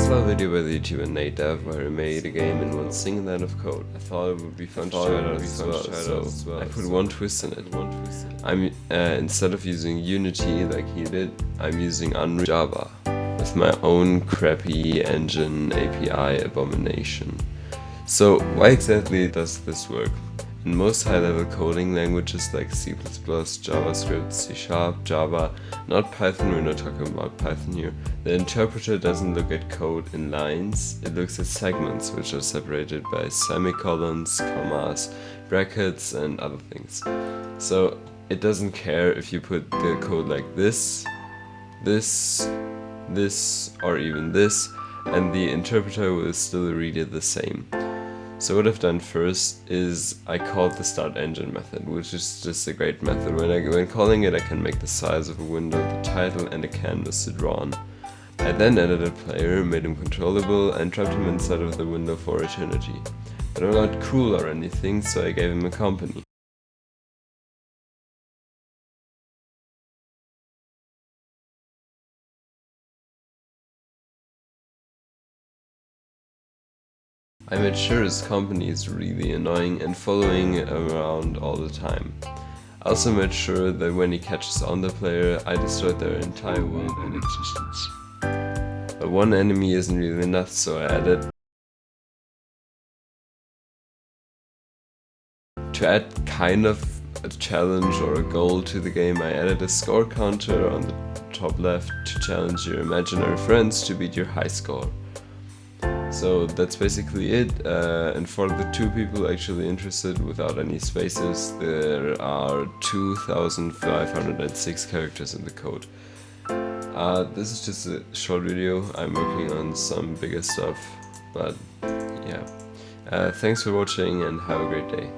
saw a video by the YouTuber NateDev where he made a game in one single line of code. I thought it would be fun to try it out as well, I put one twist in it. Instead of using Unity like he did, I'm using Unreal Java with my own crappy engine API abomination. So why exactly does this work? In most high-level coding languages like C++, JavaScript, C#, Java, not Python, we're not talking about Python here, the interpreter doesn't look at code in lines, it looks at segments which are separated by semicolons, commas, brackets and other things. So it doesn't care if you put the code like this, or even this, and the interpreter will still read it the same. So what I've done first is I called the start engine method, which is just a great method. When calling it, I can make the size of a window, the title and a canvas to draw on. I then added a player, made him controllable and trapped him inside of the window for eternity. But I'm not cool or anything, so I gave him a company. I made sure his company is really annoying and following around all the time. I also made sure that when he catches on the player, I destroyed their entire world and existence. But one enemy isn't really enough, so I added... To add kind of a challenge or a goal to the game, I added a score counter on the top left to challenge your imaginary friends to beat your high score. So that's basically it, and for the two people actually interested without any spaces, there are 2,506 characters in the code. This is just a short video, I'm working on some bigger stuff, but yeah. Thanks for watching and have a great day.